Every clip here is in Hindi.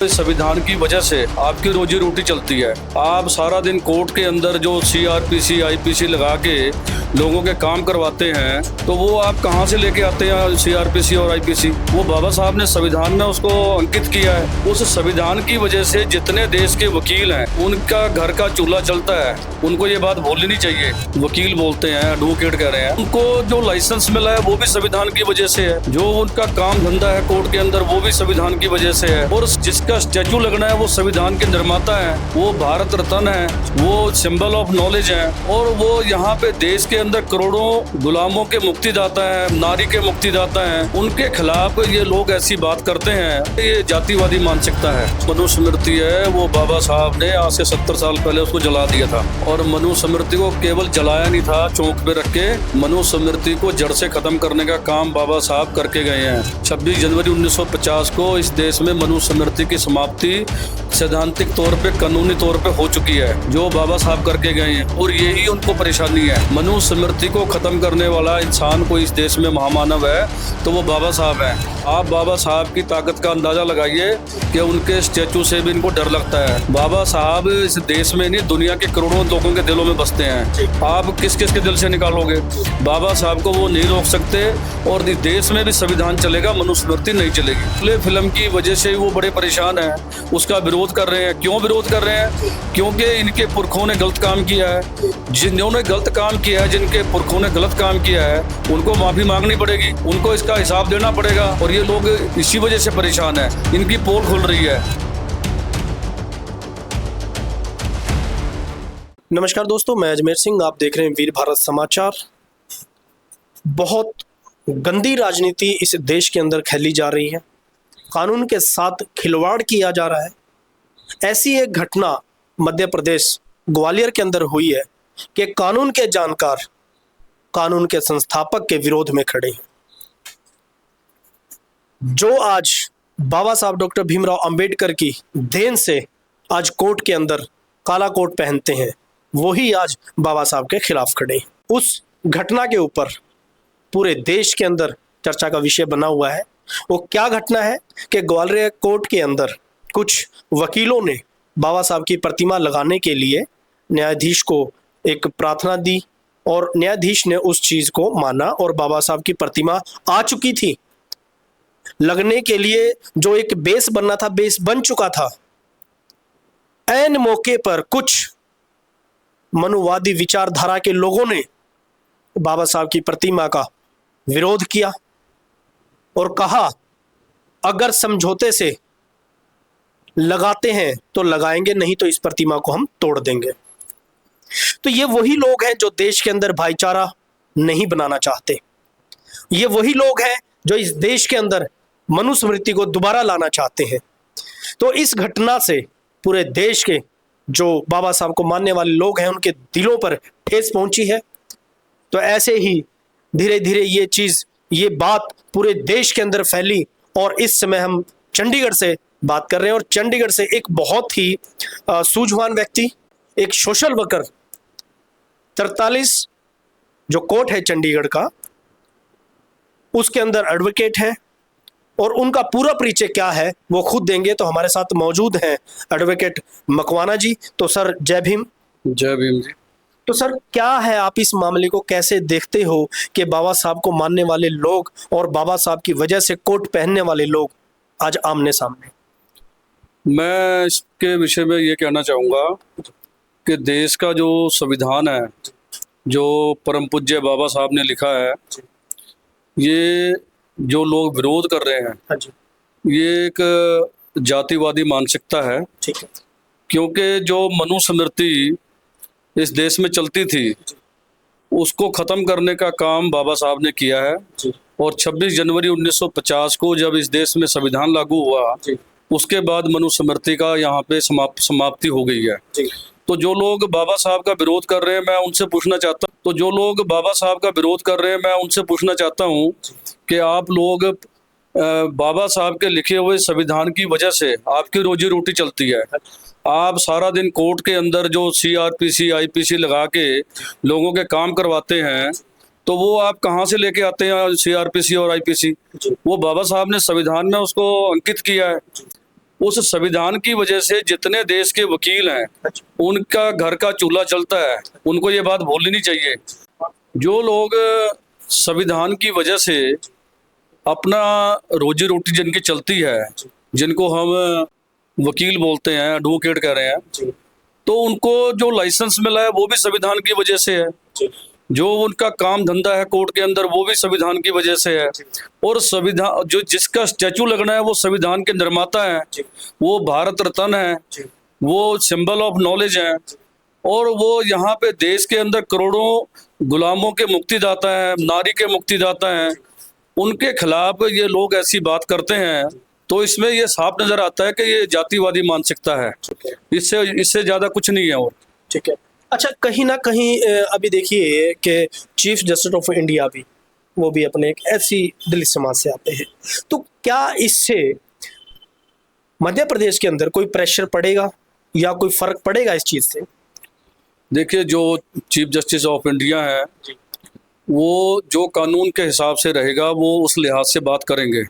इस संविधान की वजह से आपकी रोजी रोटी चलती है। आप सारा दिन कोर्ट के अंदर जो सीआरपीसी आईपीसी लगा के लोगों के काम करवाते हैं, तो वो आप कहाँ से लेके आते हैं सीआरपीसी और आईपीसी? वो बाबा साहब ने संविधान में उसको अंकित किया है। उस संविधान की वजह से जितने देश के वकील हैं उनका घर का चूल्हा चलता है। उनको ये बात भूलनी नहीं चाहिए। वकील बोलते हैं, एडवोकेट कह रहे हैं, उनको जो लाइसेंस मिला है वो भी संविधान की वजह से है। जो उनका काम धंधा है कोर्ट के अंदर वो भी संविधान की वजह से है। और जिसका स्टैचू लगना है वो संविधान के निर्माता है, वो भारत रत्न है, वो सिंबल ऑफ नॉलेज है। और वो यहाँ पे देश के अंदर करोड़ों गुलामों के मुक्तिदाता है, नारी के मुक्तिदाता है। उनके खिलाफ ये लोग ऐसी बात करते हैं, ये जातिवादी मानसिकता है। मनुस्मृति है वो बाबा साहब ने आज से 70 साल पहले उसको जला दिया था। और मनुस्मृति को केवल जलाया नहीं था चौक पे रख के, मनुस्मृति को जड़ से खत्म करने का काम बाबा साहब करके गए हैं। 26 जनवरी 1950 को इस देश में मनुस्मृति की समाप्ति सैद्धांतिक तौर पे, कानूनी तौर पे हो चुकी है, जो बाबा साहब करके गए हैं। और यही उनको परेशानी है। मनुस्मृति को खत्म करने वाला इंसान कोई इस देश में महामानव है तो वो बाबा साहब है। आप बाबा साहब की ताकत का अंदाजा लगाइए कि उनके स्टैचू से भी इनको डर लगता है। बाबा साहब इस देश में नहीं, दुनिया के करोड़ों लोगों के दिलों में बसते हैं। आप किस किस के दिल से निकालोगे? बाबा साहब को वो नहीं रोक सकते। और इस देश में भी संविधान चलेगा, मनुस्मृति नहीं चलेगी। प्ले फिल्म की वजह से वो बड़े परेशान हैं, उसका विरोध कर रहे हैं। क्यों विरोध कर रहे हैं? क्योंकि इनके पुरखों ने गलत काम किया है। जिन्होंने गलत काम किया है, जिनके पुरखों ने गलत काम किया है, उनको माफी मांगनी पड़ेगी, उनको इसका हिसाब देना पड़ेगा। और ये लोग इसी वजह से परेशान है, इनकी पोल खुल रही है। नमस्कार दोस्तों, मैं अजमेर सिंह, आप देख रहे हैं वीर भारत समाचार। बहुत गंदी राजनीति इस देश के अंदर फैली जा रही है, कानून के साथ खिलवाड़ किया जा रहा है। ऐसी एक घटना मध्य प्रदेश ग्वालियर के अंदर हुई है कि कानून के जानकार कानून के संस्थापक के विरोध में खड़े हैं। जो आज बाबा साहब डॉक्टर भीमराव अंबेडकर की देन से आज कोर्ट के अंदर काला कोट पहनते हैं, वही आज बाबा साहब के खिलाफ खड़े हैं। उस घटना के ऊपर पूरे देश के अंदर चर्चा का विषय बना हुआ है। वो क्या घटना है कि ग्वालियर कोर्ट के अंदर कुछ वकीलों ने बाबा साहब की प्रतिमा लगाने के लिए न्यायाधीश को एक प्रार्थना दी और न्यायाधीश ने उस चीज को माना और बाबा साहब की प्रतिमा आ चुकी थी लगने के लिए। जो एक बेस बनना था, बेस बन चुका था। ऐन मौके पर कुछ मनुवादी विचारधारा के लोगों ने बाबा साहब की प्रतिमा का विरोध किया और कहा, अगर समझौते से लगाते हैं तो लगाएंगे, नहीं तो इस प्रतिमा को हम तोड़ देंगे। तो ये वही लोग हैं जो देश के अंदर भाईचारा नहीं बनाना चाहते। ये वही लोग हैं जो इस देश के अंदर मनुस्मृति को दोबारा लाना चाहते हैं। तो इस घटना से पूरे देश के जो बाबा साहब को मानने वाले लोग हैं, उनके दिलों पर ठेस पहुंची है। तो ऐसे ही धीरे धीरे ये चीज, ये बात पूरे देश के अंदर फैली। और इस समय हम चंडीगढ़ से बात कर रहे हैं और चंडीगढ़ से एक बहुत ही सूझवान व्यक्ति, एक सोशल वर्कर, 43 जो कोर्ट है चंडीगढ़ का, उसके अंदर एडवोकेट हैं और उनका पूरा परिचय क्या है वो खुद देंगे। तो हमारे साथ मौजूद हैं एडवोकेट मकवाना जी। तो सर जय भीम। जय भीम जी। तो सर क्या है, आप इस मामले को कैसे देखते हो कि बाबा साहब को मानने वाले लोग और बाबा साहब की वजह से कोट पहनने वाले लोग आज आमने सामने? मैं इसके विषय में ये कहना चाहूँगा कि देश का जो संविधान है, जो परम पूज्य बाबा साहब ने लिखा है, ये जो लोग विरोध कर रहे हैं, हाँ जी, ये एक जातिवादी मानसिकता है। ठीक है। क्योंकि जो मनुस्मृति इस देश में चलती थी, उसको खत्म करने का काम बाबा साहब ने किया है। और 26 जनवरी 1950 को जब इस देश में संविधान लागू हुआ, उसके बाद मनुस्मृति का यहाँ पे समाप्ति हो गई है। तो जो लोग बाबा साहब का विरोध कर रहे हैं, मैं उनसे पूछना चाहता हूँ कि आप लोग बाबा साहब के लिखे हुए संविधान की वजह से आपकी रोजी रोटी चलती है। आप सारा दिन कोर्ट के अंदर जो सीआरपीसी आईपीसी लगा के लोगों के काम करवाते हैं, तो वो आप कहाँ से लेके आते हैं सीआरपीसी और आईपीसी? वो बाबा साहब ने संविधान में उसको अंकित किया है। उस संविधान की वजह से जितने देश के वकील हैं उनका घर का चूल्हा चलता है। उनको ये बात भूलनी नहीं चाहिए। जो लोग संविधान की वजह से अपना रोजी रोटी जिनकी चलती है, जिनको हम वकील बोलते हैं, एडवोकेट कह रहे हैं, तो उनको जो लाइसेंस मिला है वो भी संविधान की वजह से है। जो उनका काम धंधा है कोर्ट के अंदर वो भी संविधान की वजह से है। और संविधान जो जिसका स्टैचू लगना है वो संविधान के निर्माता है, वो भारत रत्न है, वो सिंबल ऑफ नॉलेज है। और वो यहाँ पे देश के अंदर करोड़ों गुलामों के मुक्तिदाता है, नारी के मुक्तिदाता हैं। उनके खिलाफ ये लोग ऐसी बात करते हैं तो इसमें ये साफ नजर आता है कि ये जातिवादी मानसिकता है। इससे ज्यादा कुछ नहीं है। और ठीक है। अच्छा, कहीं ना कहीं अभी देखिए कि चीफ जस्टिस ऑफ इंडिया भी वो भी अपने एक ऐसी दलित समाज से आते हैं, तो क्या इससे मध्य प्रदेश के अंदर कोई प्रेशर पड़ेगा या कोई फर्क पड़ेगा इस चीज से? देखिए, जो चीफ जस्टिस ऑफ इंडिया है वो जो कानून के हिसाब से रहेगा वो उस लिहाज से बात करेंगे।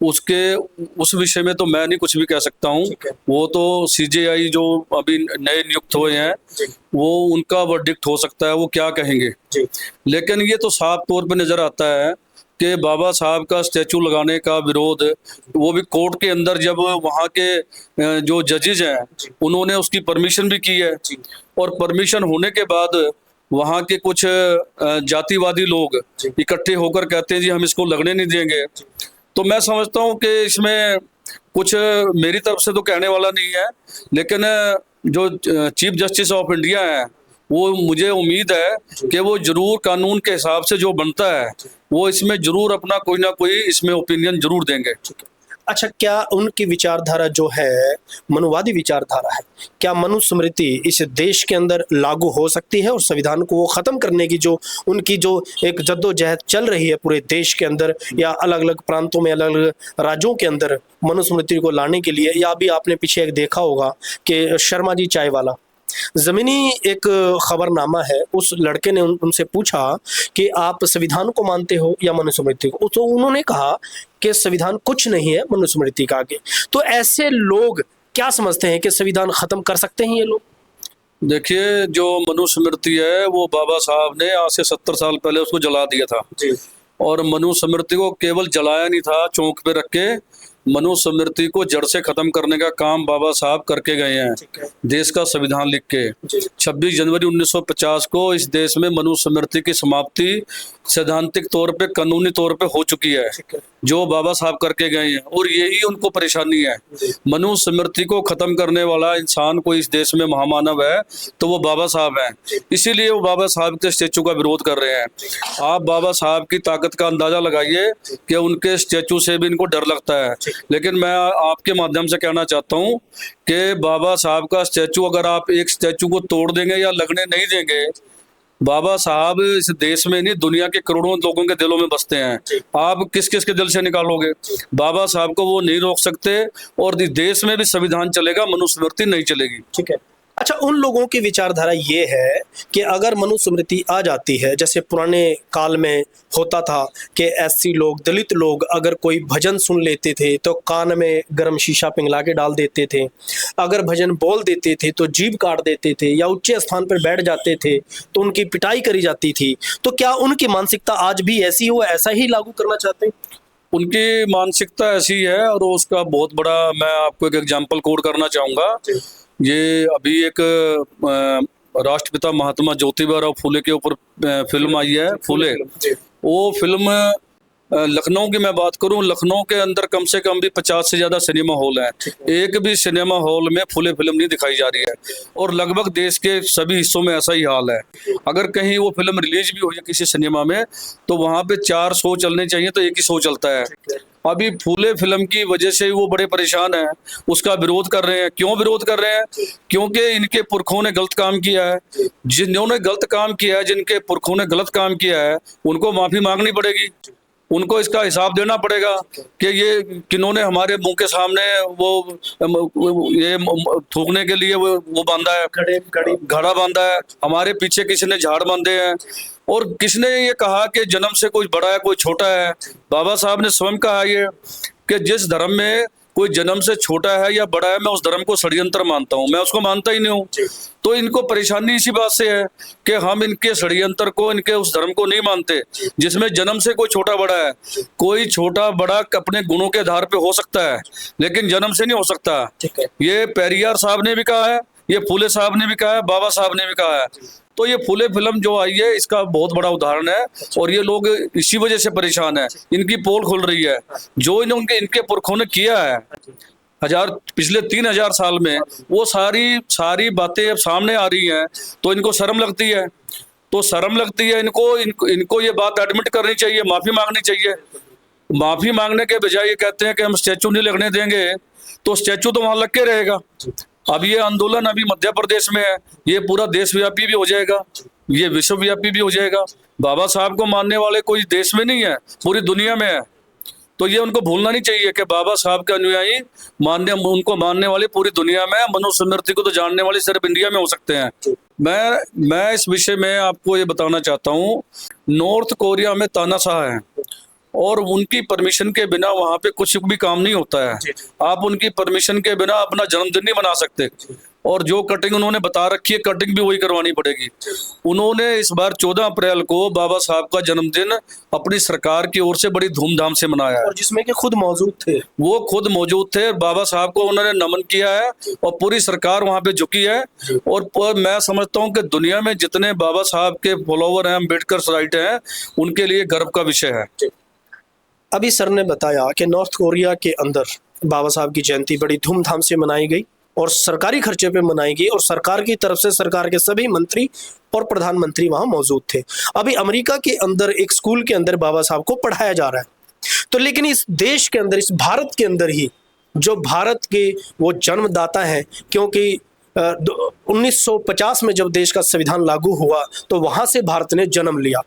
उस विषय में तो मैं नहीं कुछ भी कह सकता हूँ। वो तो सीजेआई जो अभी नए नियुक्त हुए हैं वो उनका वर्डिक्ट हो सकता है, वो क्या कहेंगे। लेकिन ये तो साफ तौर पे नजर आता है कि बाबा साहब का स्टैचू लगाने का विरोध, वो भी कोर्ट के अंदर, जब वहाँ के जो जजेज हैं उन्होंने उसकी परमिशन भी की है। और परमिशन होने के बाद वहाँ के कुछ जातिवादी लोग इकट्ठे होकर कहते हैं जी हम इसको लगने नहीं देंगे। तो मैं समझता हूँ कि इसमें कुछ मेरी तरफ से तो कहने वाला नहीं है, लेकिन जो चीफ जस्टिस ऑफ इंडिया है वो मुझे उम्मीद है कि वो जरूर कानून के हिसाब से जो बनता है वो इसमें जरूर अपना कोई ना कोई इसमें ओपिनियन जरूर देंगे। अच्छा, क्या उनकी विचारधारा जो है मनुवादी विचारधारा है, क्या मनुस्मृति इस देश के अंदर लागू हो सकती है और संविधान को वो खत्म करने की जो उनकी जो एक जद्दोजहद चल रही है पूरे देश के अंदर या अलग अलग प्रांतों में, अलग अलग राज्यों के अंदर मनुस्मृति को लाने के लिए? या अभी आपने पीछे एक देखा होगा कि शर्मा जी चाय वाला जमीनी एक खबरनामा है, उस लड़के ने उनसे पूछा कि आप संविधान को मानते हो या मनुस्मृति को, तो उन्होंने कहा कि संविधान कुछ नहीं है मनुस्मृति का आगे। तो ऐसे लोग क्या समझते हैं कि संविधान खत्म कर सकते हैं ये लोग? देखिए, जो मनुस्मृति है वो बाबा साहब ने आज से 70 साल पहले उसको जला दिया था। और मनुस्मृति को केवल जलाया नहीं था चौक पे रख के, मनुस्मृति को जड़ से खत्म करने का काम बाबा साहब करके गए हैं देश का संविधान लिख के। 26 जनवरी 1950 को इस देश में मनुस्मृति की समाप्ति सैद्धांतिक तौर पे, कानूनी तौर पे हो चुकी है, जो बाबा साहब करके गए हैं। और यही उनको परेशानी है। मनुस्मृति को खत्म करने वाला इंसान कोई इस देश में महामानव है तो वो बाबा साहब हैं। इसीलिए वो बाबा साहब के स्टेचू का विरोध कर रहे हैं। आप बाबा साहब की ताकत का अंदाजा लगाइए कि उनके स्टेचू से भी इनको डर लगता है। लेकिन मैं आपके माध्यम से कहना चाहता हूँ कि बाबा साहब का स्टैचू, अगर आप एक स्टैचू को तोड़ देंगे या लगने नहीं देंगे, बाबा साहब इस देश में नहीं दुनिया के करोड़ों लोगों के दिलों में बसते हैं। आप किस किस के दिल से निकालोगे? बाबा साहब को वो नहीं रोक सकते। और देश में भी संविधान चलेगा, मनुस्मृति नहीं चलेगी। ठीक है। अच्छा, उन लोगों की विचारधारा ये है कि अगर मनुस्मृति आ जाती है, जैसे पुराने काल में होता था कि एससी लोग, दलित लोग अगर कोई भजन सुन लेते थे तो कान में गर्म शीशा पिघला के डाल देते थे, अगर भजन बोल देते थे तो जीभ काट देते थे, या ऊंचे स्थान पर बैठ जाते थे तो उनकी पिटाई करी जाती थी। तो क्या उनकी मानसिकता आज भी ऐसी हो, ऐसा ही लागू करना चाहते हैं? उनकी मानसिकता ऐसी है। और उसका बहुत बड़ा मैं आपको एक एग्जाम्पल कोट करना चाहूँगा। ये अभी एक राष्ट्रपिता महात्मा ज्योतिबा राव फुले के ऊपर फिल्म आई है, फुले। वो फिल्म लखनऊ की मैं बात करूं, लखनऊ के अंदर कम से कम भी 50 से ज्यादा सिनेमा हॉल हैं। एक भी सिनेमा हॉल में फुले फिल्म नहीं दिखाई जा रही है। और लगभग देश के सभी हिस्सों में ऐसा ही हाल है। अगर कहीं वो फिल्म रिलीज भी हो जाए किसी सिनेमा में तो वहां पे 4 शो चलने चाहिए तो एक ही शो चलता है। अभी फूले फिल्म की वजह से वो बड़े परेशान हैं, उसका विरोध कर रहे हैं। क्यों विरोध कर रहे हैं? क्योंकि इनके पुरखों ने गलत काम किया है। जिन्होंने गलत काम किया है, जिनके पुरखों ने गलत काम किया है, उनको माफी मांगनी पड़ेगी। उनको इसका हिसाब देना पड़ेगा कि ये किन्होंने हमारे मुंह के सामने वो ये थूकने के लिए वो बांधा है, घड़ा बांधा है, हमारे पीछे किसी ने झाड़ बांधे हैं। और किसने ये कहा कि जन्म से कोई बड़ा है कोई छोटा है? बाबा साहब ने स्वयं कहा ये कि जिस धर्म में कोई जन्म से छोटा है या बड़ा है, मैं उस धर्म को षड्यंत्र मानता हूँ, मैं उसको मानता ही नहीं हूँ। तो इनको परेशानी इसी बात से है कि हम इनके षड्यंत्र को, इनके उस धर्म को नहीं मानते जिसमें जन्म से कोई छोटा बड़ा है। कोई छोटा बड़ा अपने गुणों के आधार पे हो सकता है, लेकिन जन्म से नहीं हो सकता। ठीक है। ये पेरियार साहब ने भी कहा है, ये फुले साहब ने भी कहा है, बाबा साहब ने भी कहा है। तो ये फुले फिल्म जो आई है इसका बहुत बड़ा उदाहरण है, और ये लोग इसी वजह से परेशान है। इनकी पोल खुल रही है, जो इनके पुरखों ने किया है पिछले 3000 साल में, वो सारी बातें अब सामने आ रही हैं, तो इनको शर्म लगती है। तो शर्म लगती है इनको ये बात एडमिट करनी चाहिए, माफी मांगनी चाहिए। माफी मांगने के बजाय ये कहते हैं कि हम स्टैचू नहीं लगने देंगे, तो स्टैचू तो वहां लग के रहेगा। अब ये आंदोलन अभी मध्य प्रदेश में है, ये पूरा देशव्यापी भी हो जाएगा, ये विश्वव्यापी भी हो जाएगा। बाबा साहब को मानने वाले कोई देश में नहीं है, पूरी दुनिया में है। तो ये उनको भूलना नहीं चाहिए कि बाबा साहब के अनुयायी उनको मानने वाले पूरी दुनिया में है। मनुस्मृति को तो जानने वाले सिर्फ इंडिया में हो सकते हैं। मैं इस विषय में आपको ये बताना चाहता हूँ, नॉर्थ कोरिया में तानाशाह है, और उनकी परमिशन के बिना वहां पे कुछ भी काम नहीं होता है। आप उनकी परमिशन के बिना अपना जन्मदिन नहीं बना सकते, और जो कटिंग उन्होंने बता रखी है, कटिंग भी वही करवानी पड़ेगी। उन्होंने इस बार 14 अप्रैल को बाबा साहब का जन्मदिन अपनी सरकार की ओर से बड़ी धूमधाम से मनाया है, और जिसमें कि खुद मौजूद थे। वो खुद मौजूद थे। बाबा साहब को उन्होंने नमन किया है, और पूरी सरकार वहां पे झुकी है। और मैं समझता हूँ कि दुनिया में जितने बाबा साहब के फॉलोवर हैं, अम्बेडकर सोसाइटी हैं, उनके लिए गर्व का विषय है। अभी सर ने बताया कि नॉर्थ कोरिया के अंदर बाबा साहब की जयंती बड़ी धूमधाम से मनाई गई, और सरकारी खर्चे पे मनाई गई, और सरकार की तरफ से सरकार के सभी मंत्री और प्रधानमंत्री वहां मौजूद थे। अभी अमेरिका के अंदर एक स्कूल के अंदर बाबा साहब को पढ़ाया जा रहा है। तो लेकिन इस देश के अंदर, इस भारत के अंदर ही, जो भारत के वो जन्मदाता हैं, क्योंकि 1950 में जब देश का संविधान लागू हुआ तो वहां से भारत ने जन्म लिया,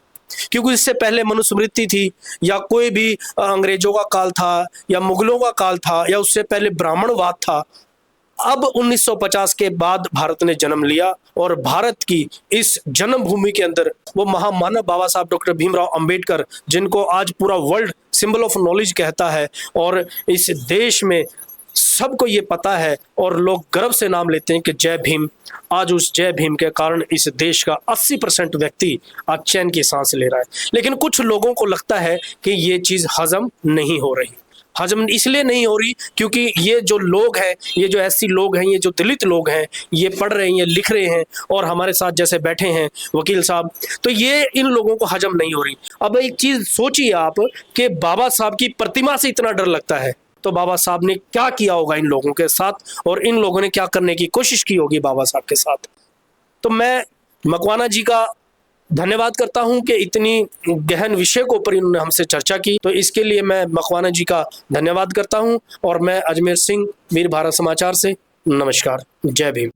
क्योंकि इससे पहले मनुस्मृति थी, या कोई भी अंग्रेजों का काल था, या मुगलों का काल था, या उससे पहले ब्राह्मणवाद था। अब 1950 के बाद भारत ने जन्म लिया, और भारत की इस जन्मभूमि के अंदर वो महामानव बाबा साहब डॉक्टर भीमराव अंबेडकर, जिनको आज पूरा वर्ल्ड सिंबल ऑफ नॉलेज कहता है, और इस देश में सबको ये पता है, और लोग गर्व से नाम लेते हैं कि जय भीम। आज उस जय भीम के कारण इस देश का 80% व्यक्ति आज चैन की सांस ले रहा है। लेकिन कुछ लोगों को लगता है कि ये चीज हजम नहीं हो रही। हजम इसलिए नहीं हो रही क्योंकि ये जो लोग हैं, ये जो ऐसी लोग हैं, ये जो दलित लोग हैं, ये पढ़ रहे हैं, ये लिख रहे हैं, और हमारे साथ जैसे बैठे हैं वकील साहब, तो ये इन लोगों को हजम नहीं हो रही। अब एक चीज सोचिए आप कि बाबा साहब की प्रतिमा से इतना डर लगता है, तो बाबा साहब ने क्या किया होगा इन लोगों के साथ, और इन लोगों ने क्या करने की कोशिश की होगी बाबा साहब के साथ। तो मैं मकवाना जी का धन्यवाद करता हूं कि इतनी गहन विषय के ऊपर इन्होंने हमसे चर्चा की, तो इसके लिए मैं मकवाना जी का धन्यवाद करता हूं। और मैं अजमेर सिंह, वीर भारत समाचार से नमस्कार। जय भीम।